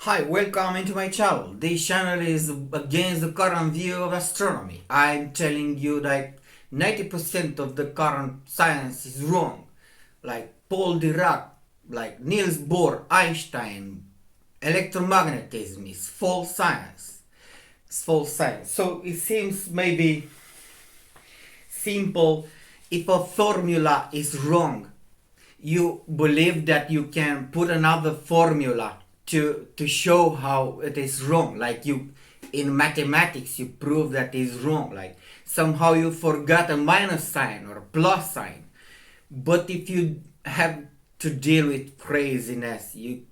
Hi, welcome into my channel. This channel is against the current view of astronomy. I'm telling you that 90% of the current science is wrong. Like Paul Dirac, like Niels Bohr, Einstein, electromagnetism is false science. It's false science. So it seems maybe simple. If a formula is wrong, you believe that you can put another formula to show how it is wrong. Like you in mathematics you prove that is wrong, like somehow you forgot a minus sign or plus sign. But if you have to deal with craziness, you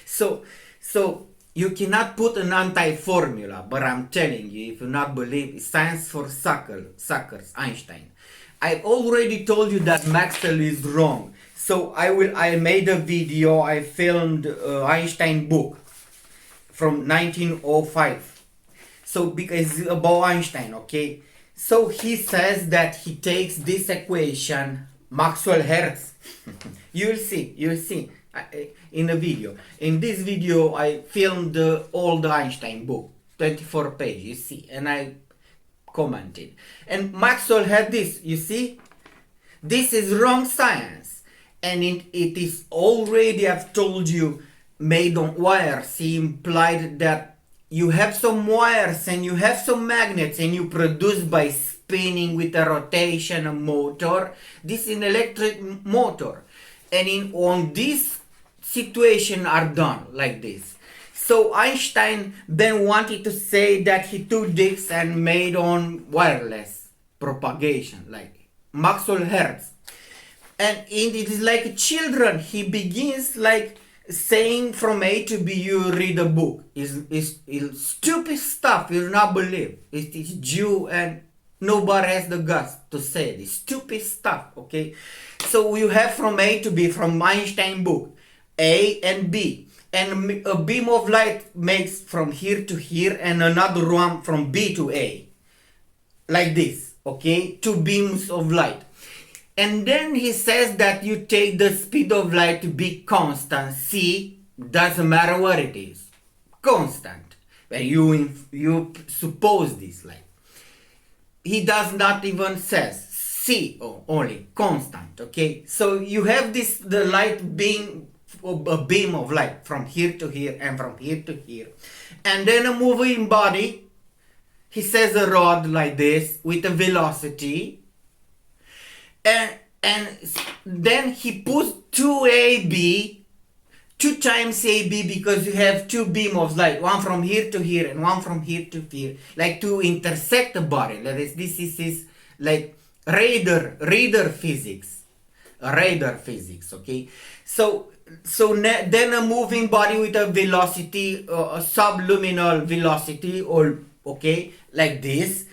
so you cannot put an anti-formula. But I'm telling you, if you not believe, it's science for suckers, Einstein. I've already told you that Maxwell is wrong. So I made a video. I filmed Einstein book from 1905. So because about Einstein, okay. So he says that he takes this equation, Maxwell Hertz. You'll see in the video. In this video, I filmed all the Einstein book, 24 pages. You see, and I commented. And Maxwell had this. You see, this is wrong science, and it is already, I've told you, made on wires. He implied that you have some wires and you have some magnets and you produce by spinning with a rotation, a motor. This is an electric motor, and on this situation are done like this. So Einstein then wanted to say that he took this and made on wireless propagation, like Maxwell Hertz. And it is like children. He begins like saying from A to B, you read a book. It's stupid stuff you'll not believe. It is Jew and nobody has the guts to say this stupid stuff, okay? So you have from A to B, from Einstein book, A and B. And a beam of light makes from here to here and another one from B to A. Like this, okay? Two beams of light. And then he says that you take the speed of light to be constant. C, doesn't matter what it is. Constant. But you suppose this, like. He does not even says C only, constant, okay? So you have this, the light being a beam of light from here to here and from here to here. And then a moving body, he says a rod like this with a velocity. And then he puts 2AB, 2 times AB, because you have two beams of light, one from here to here and one from here to here, like to intersect the body. This is like radar physics, okay? Then a moving body with a velocity, a subluminal velocity, or okay, like this,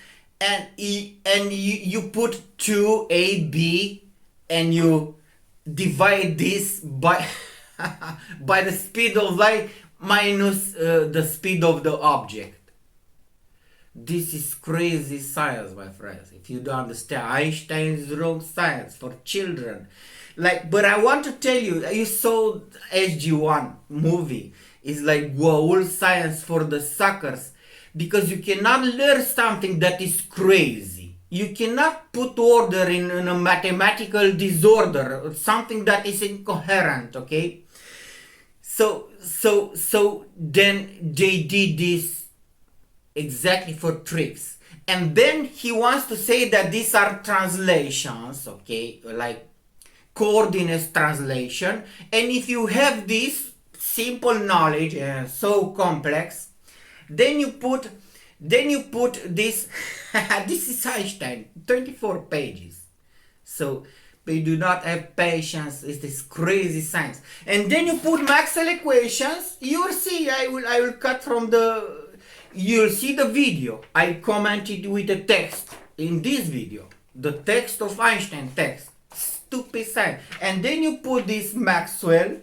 and you put 2AB and you divide this by by the speed of light minus the speed of the object. This is crazy science, my friends. If you don't understand, Einstein is wrong science for children. Like, but I want to tell you, you saw SG1 movie. It's like whole science for the suckers, because you cannot learn something that is crazy. You cannot put order in a mathematical disorder, something that is incoherent, okay? So then they did this exactly for tricks. And then he wants to say that these are translations, okay? Like coordinates translation. And if you have this simple knowledge, so complex, then you put this this is Einstein, 24 pages. So they do not have patience. It's this crazy science. And then you put Maxwell equations. You'll see, I will cut from the, you'll see the video. I commented with the text in this video, the text of Einstein text. Stupid science. And then you put this Maxwell,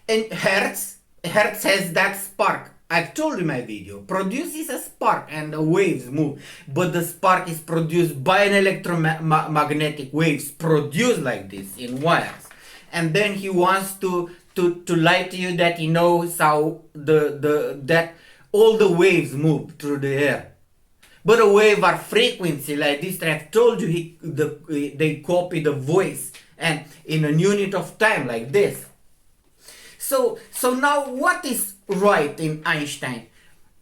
and Hertz has that spark. I've told you in my video, produces a spark and the waves move, but the spark is produced by an electromagnetic waves produced like this in wires. And then he wants to to lie to you that he knows how that all the waves move through the air. But a wave are frequency like this that I've told you, they copy the voice and in a unit of time like this. So now what is right in Einstein?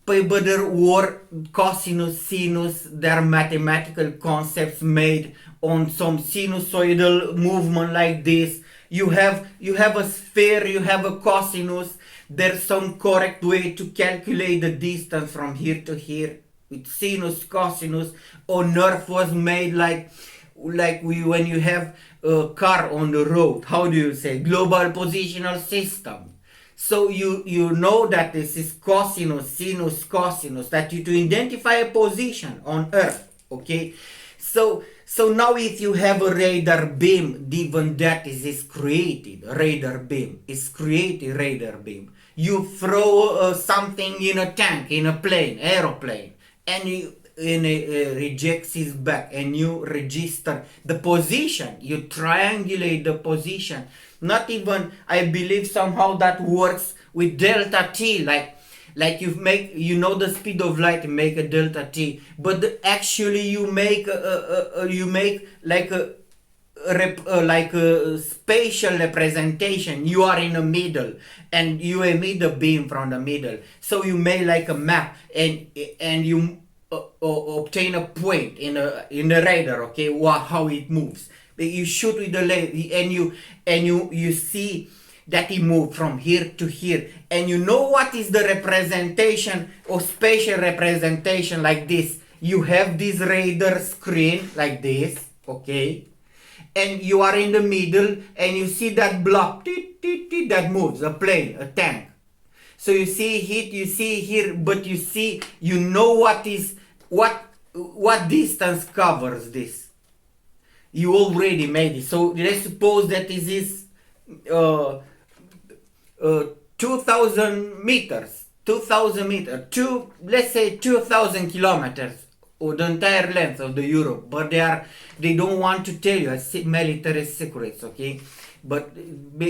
But there were cosinus, sinus, there are mathematical concepts made on some sinusoidal movement like this. You have a sphere, you have a cosinus, there's some correct way to calculate the distance from here to here with sinus, cosinus. On earth was made like when you have a car on the road, how do you say, global positional system. So you know that this is cosinus, sinus, cosinus, that you to identify a position on earth, okay? So now if you have a radar beam, even that is created, radar beam is created, radar beam. You throw something in a tank, in a plane, aeroplane, and it rejects its back, and you register the position, you triangulate the position. Not even, I believe somehow that works with delta t, like you make, you know, the speed of light, you make a delta t, but actually you make like a spatial representation. You are in the middle and you emit the beam from the middle, so you make like a map, and you obtain a point in the radar, okay, how it moves. You shoot with the laser and you see that it moved from here to here, and you know what is the representation or spatial representation like this. You have this radar screen like this, okay, and you are in the middle and you see that block that moves, a plane, a tank. So you see it, you see here, but you know what distance covers this. You already made it. So let's suppose that this is 2,000 meters, let's say 2,000 kilometers, or the entire length of the Europe. But they don't want to tell you as military secrets, okay? But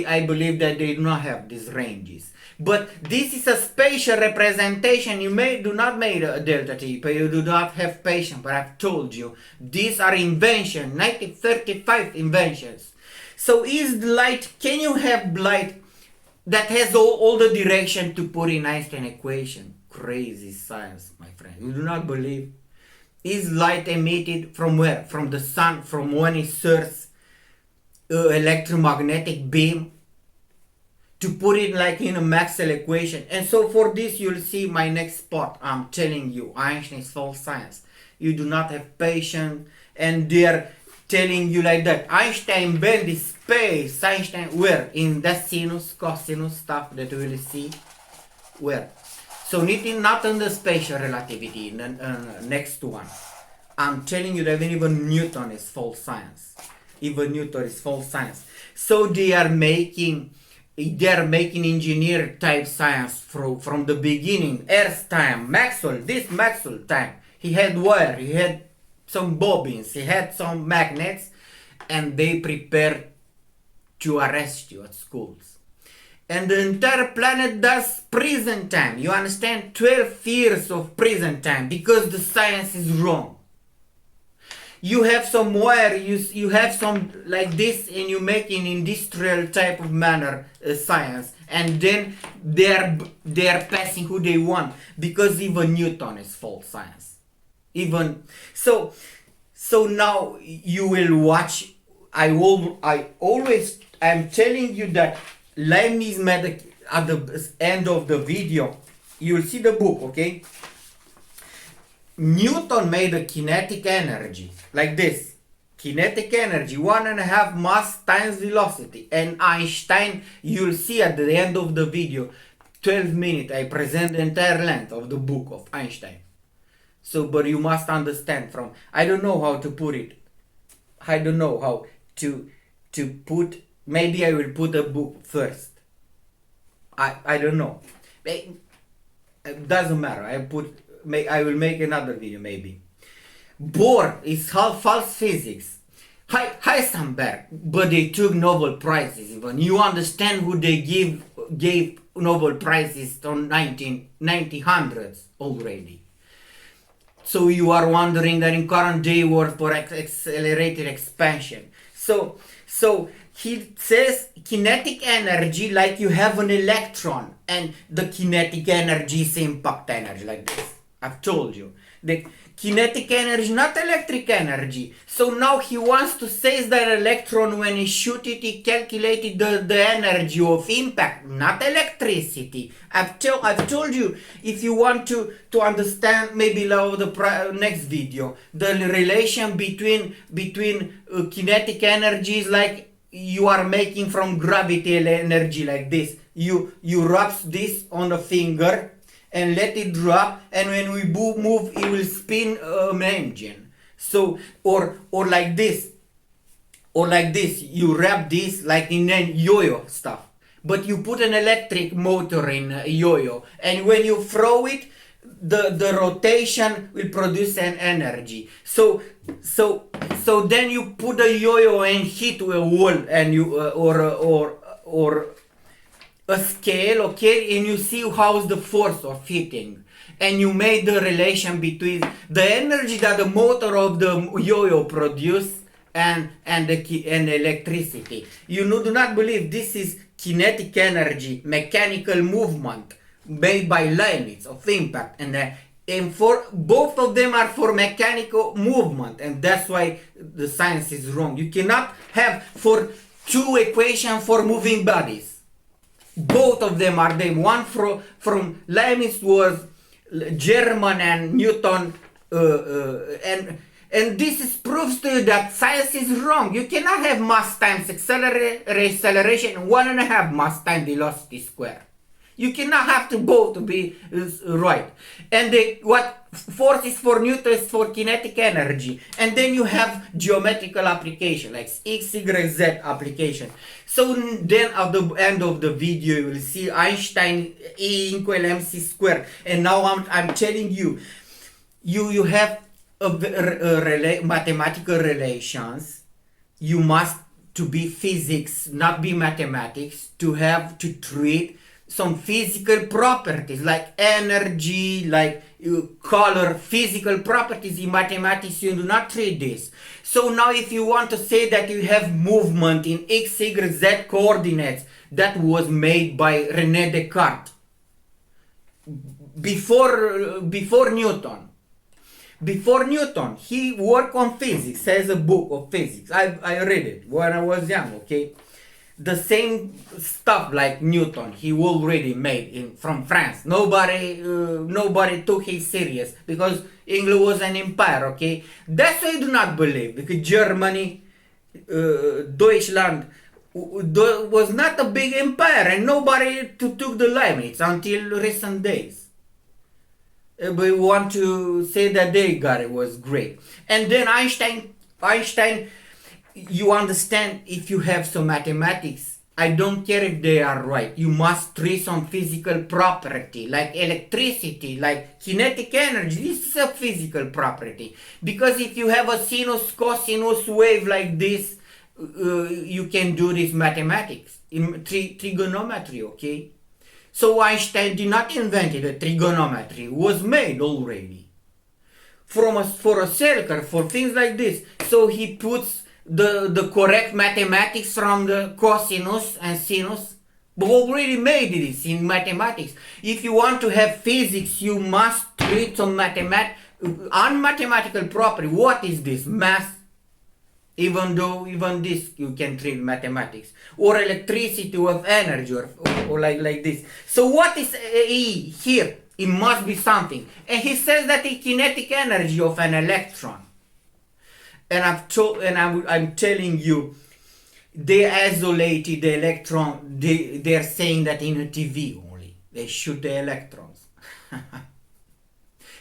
I believe that they do not have these ranges. But this is a spatial representation. You do not make a delta t, but you do not have patience. But I've told you, these are inventions, 1935 inventions. So is light, can you have light that has all the direction to put in Einstein equation? Crazy science, my friend. You do not believe? Is light emitted from where? From the sun, from when it serves electromagnetic beam, to put it like in a Maxwell equation. And so for this you'll see my next part. I'm telling you, Einstein is false science. You do not have patience, and they're telling you like that. Einstein bent the space. Einstein where? In that sinus, cosinus stuff that we will see. Where? So not in the spatial relativity, in the next one. I'm telling you that even Newton is false science. Even Newton is false science. So they are making engineer type science from the beginning. Earth time, Maxwell time. He had wire, he had some bobbins, he had some magnets, and they prepared to arrest you at schools. And the entire planet does prison time. You understand? 12 years of prison time because the science is wrong. You have some wire, you have some like this, and you make in industrial type of manner science, and then they are passing who they want, because even Newton is false science. Even so now you will watch. I'm telling you that Leibniz made at the end of the video. You'll see the book, okay? Newton made a kinetic energy like this. Kinetic energy, 1.5 mass times velocity. And Einstein, you'll see at the end of the video, 12 minutes, I present the entire length of the book of Einstein. So, but you must understand from, I don't know how to put it. I don't know how to put, maybe I will put a book first. I don't know. It doesn't matter. I will make another video maybe. Bohr is false physics. Heisenberg, but they took Nobel Prizes even. You understand who they gave Nobel Prizes on 1900s already. So you are wondering that in current day world for accelerated expansion. So he says kinetic energy like you have an electron, and the kinetic energy is impact energy like this. I've told you. The kinetic energy, not electric energy. So now he wants to say that electron, when he shoot it, he calculated the energy of impact, not electricity. I've told you, if you want to understand, maybe the next video, the relation between kinetic energy is like you are making from gravity energy like this. You rub this on the finger and let it drop, and when we move it will spin an engine. So or like this, you wrap this like in a yo-yo stuff, but you put an electric motor in a yo-yo, and when you throw it, the rotation will produce an energy. So then you put a yo-yo and hit a wall, and you or a scale, okay, and you see how's the force of hitting, and you made the relation between the energy that the motor of the yo-yo produce and electricity. You do not believe this is kinetic energy, mechanical movement made by limits of impact, and for both of them are for mechanical movement, and that's why the science is wrong. You cannot have for two equations for moving bodies. Both of them are them. One from Leibniz was German, and Newton, and this is proves to you that science is wrong. You cannot have mass times acceleration 1.5 mass times velocity square. You cannot have to both to be right. And what force is for Newton is for kinetic energy. And then you have geometrical application like X, Y, Z application. So then at the end of the video you will see Einstein E equal mc squared. And now I'm telling you, you have mathematical relations. You must to be physics, not be mathematics, to treat some physical properties like energy, like color, physical properties. In mathematics you do not treat this. So now if you want to say that you have movement in x, y, z coordinates, that was made by René Descartes before Newton. Before Newton, he worked on physics, has a book of physics. I read it when I was young, okay? The same stuff like Newton, he already made from France. Nobody took him serious because England was an empire, okay? That's why I do not believe, because Germany, Deutschland, was not a big empire, and nobody took the Leibniz until recent days. We want to say that Descartes was great. And then Einstein, you understand, if you have some mathematics, I don't care if they are right. You must treat some physical property, like electricity, like kinetic energy. This is a physical property. Because if you have a sinus, cosinus wave like this, you can do this mathematics in trigonometry, okay? So Einstein did not invent it. Trigonometry it was made already for a circle, for things like this. So he puts the correct mathematics from the cosinus and sinus, but already made this in mathematics. If you want to have physics, you must treat some unmathematical property. What is this? Math. Even this you can treat mathematics, or electricity with energy, or like this. So what is E here? It must be something. And he says that the kinetic energy of an electron. And I'm telling you, they isolated the electron. They're saying that in a TV only they shoot the electrons.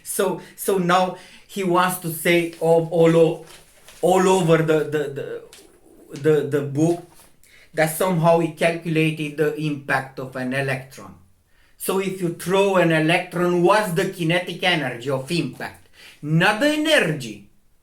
So now he wants to say all over the book that somehow he calculated the impact of an electron. So if you throw an electron, what's the kinetic energy of impact? Not the energy.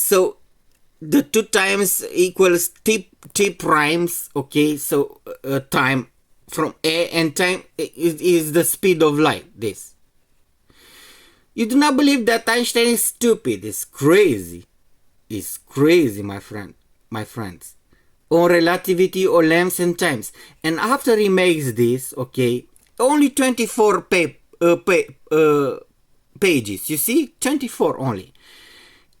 So the 2 times equals t primes, okay? So time from a, and time is the speed of light. This, you do not believe that Einstein is stupid? It's crazy. It's crazy, my friends. On relativity or lengths and times. And after he makes this, okay, only 24 pages. You see, 24 only.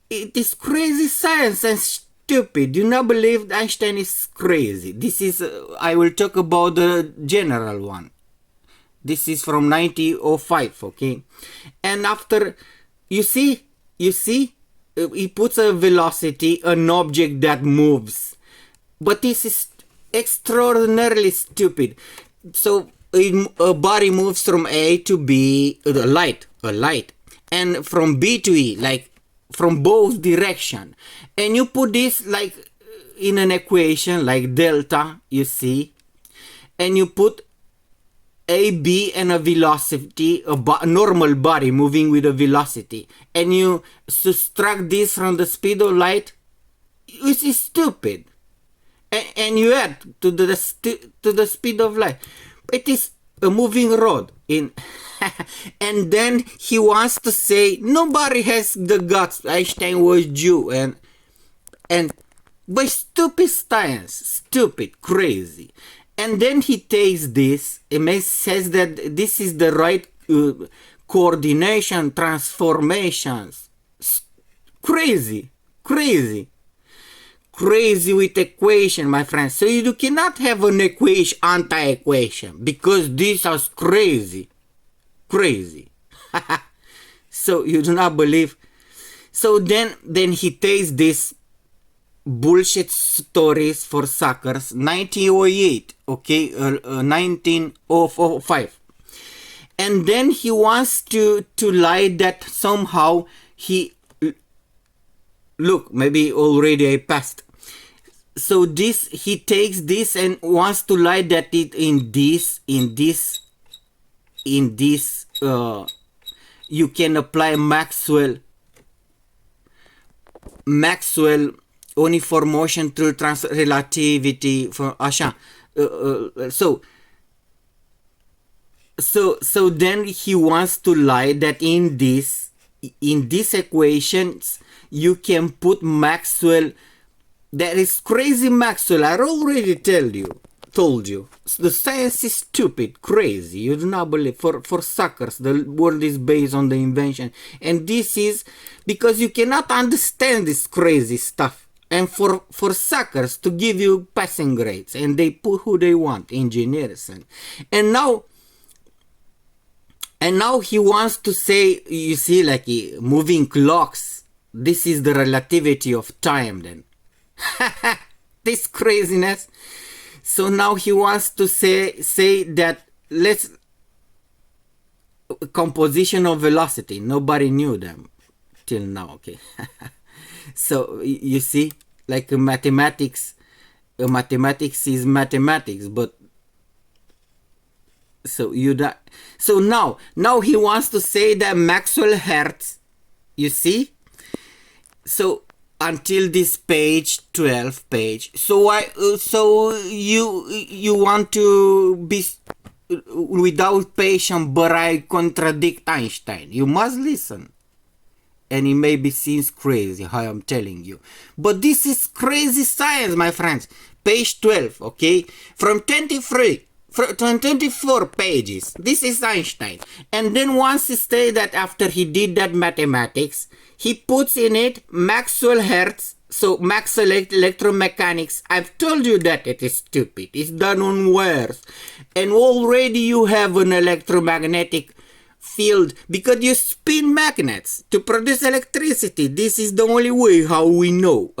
It is crazy science and stupid. Do not believe Einstein is crazy. This is, I will talk about the general one. This is from 1905, okay? And after, you see, he puts a velocity, an object that moves. But this is extraordinarily stupid. So a body moves from A to B, a light, and from B to E, like from both direction. And you put this like in an equation, like delta, you see, and you put a, B, and a velocity, a normal body moving with a velocity, and you subtract this from the speed of light, which is stupid. And you add to the speed of light. It is a moving rod in. And then he wants to say nobody has the guts. Einstein was Jew, and by stupid science, stupid, crazy. And then he takes this and says that this is the right coordination, transformations. Crazy with equation, my friends. So you cannot have an equation, anti-equation, because this is crazy. So you do not believe. So then he takes this bullshit stories for suckers, 1908, okay, 1905, and then he wants to lie that somehow he, look, maybe already I passed. So this, he takes this and wants to lie that it in this you can apply Maxwell uniform motion through relativity for așa. So then he wants to lie that in these equations you can put Maxwell. That is crazy Maxwell. I already told you. The science is stupid, crazy. You do not believe. For suckers, the world is based on the invention. And this is because you cannot understand this crazy stuff. And for suckers to give you passing grades. And they put who they want, engineers. And now he wants to say, you see, like moving clocks. This is the relativity of time then. This craziness. So now he wants to say that let's composition of velocity. Nobody knew them till now, okay? So you see, like mathematics is mathematics, but so now he wants to say that Maxwell Hertz, you see? So until this page 12 page. So you want to be without patience, but I contradict Einstein. You must listen. And it may be seems crazy how I'm telling you, but this is crazy science, my friends. Page 12, okay, from 24 pages. This is Einstein. And then once he say that after he did that mathematics, he puts in it Maxwell Hertz, so Maxwell electromechanics. I've told you that it is stupid. It's done on wires. And already you have an electromagnetic field because you spin magnets to produce electricity. This is the only way how we know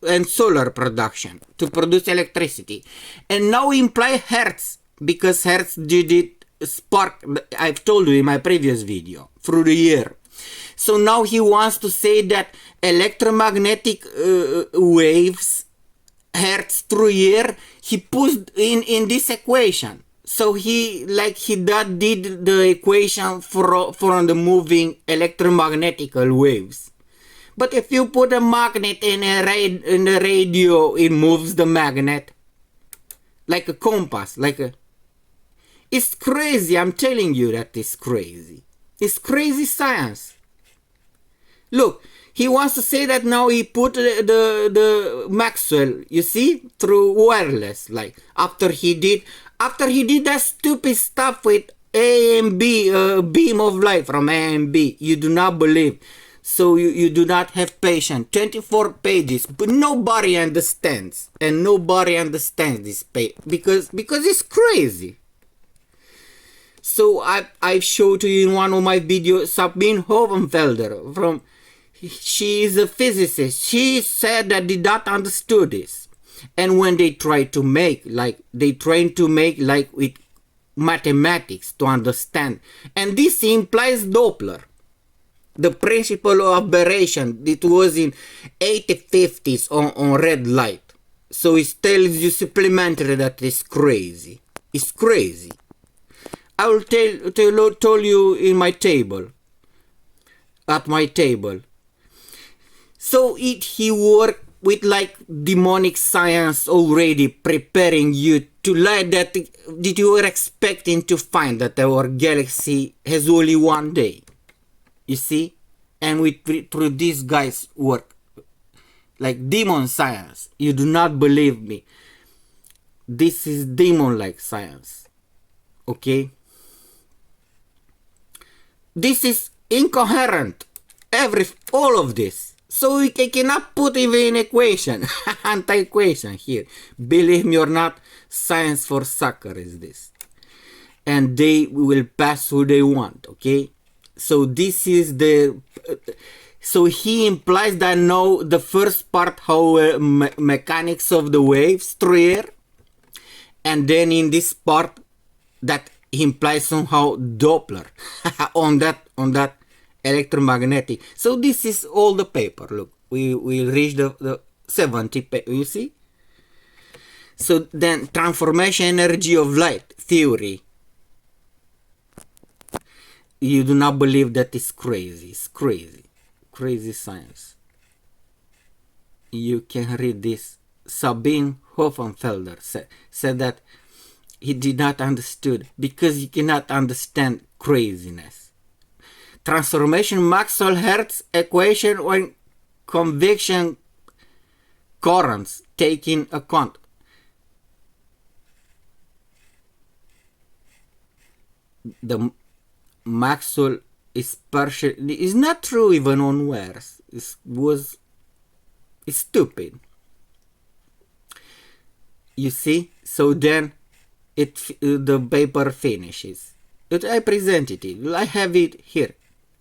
and solar production to produce electricity. And now imply Hertz because Hertz did it spark. I've told you in my previous video through the air. So now he wants to say that electromagnetic waves, Hertz through air, he put in this equation. So he did the equation for the moving electromagnetic waves. But if you put a magnet in the radio, it moves the magnet like a compass, it's crazy. I'm telling you that it's crazy. It's crazy science. Look, he wants to say that now he put the Maxwell, you see, through wireless. Like after he did that stupid stuff with A and B, beam of light from A and B. You do not believe. So you do not have patience. 24 pages, but nobody understands. And nobody understands this page because it's crazy. So I've showed to you in one of my videos Sabine Hohenfelder she is a physicist. She said that did not understood this. And when they try to make with mathematics to understand. And this implies Doppler. The principle of aberration, it was in 1850s on red light. So it tells you supplementary that it's crazy. It's crazy. I will tell you in my table. At my table. So he worked with like demonic science already, preparing you to like that you were expecting to find that our galaxy has only one day. You see? And through these guys' work, like demon science, you do not believe me. This is demon-like science. Okay? This is incoherent. All of this. So we cannot put even an equation, anti-equation here. Believe me or not, science for sucker is this. And they will pass who they want, okay? So this is so he implies that now the first part how mechanics of the waves through air. And then in this part that implies somehow Doppler on that electromagnetic. So this is all the paper. Look, we reach the 70 paper, you see? So then transformation energy of light theory. You do not believe that is crazy. It's crazy. Crazy science. You can read this. Sabine Hohenfelder said that he did not understood because you cannot understand craziness. Transformation Maxwell-Hertz equation when convection currents taking account. The Maxwell is partially is not true even on wires. It's stupid. You see? So then the paper finishes. I presented it. I have it here.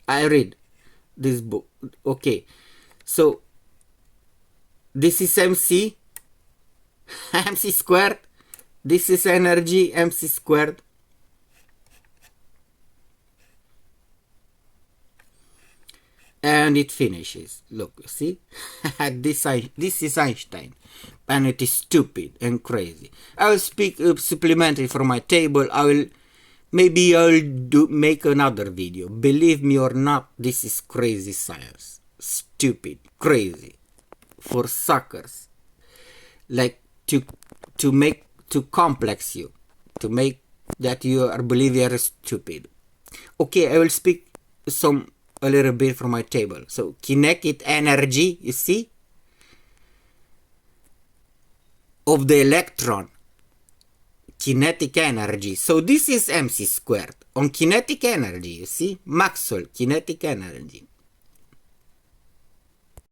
I read this book. Okay. So this is MC. MC squared. This is energy MC squared. And it finishes. Look, see? This is Einstein. And it is stupid and crazy. I will speak supplementary from my table. Maybe I'll make another video. Believe me or not, this is crazy science. Stupid. Crazy. For suckers. Like to complex you. To make that you are believe you are stupid. Okay, I will speak a little bit from my table. So kinetic energy, you see, of the electron. Kinetic energy. So this is MC squared. On kinetic energy, you see, Maxwell, kinetic energy.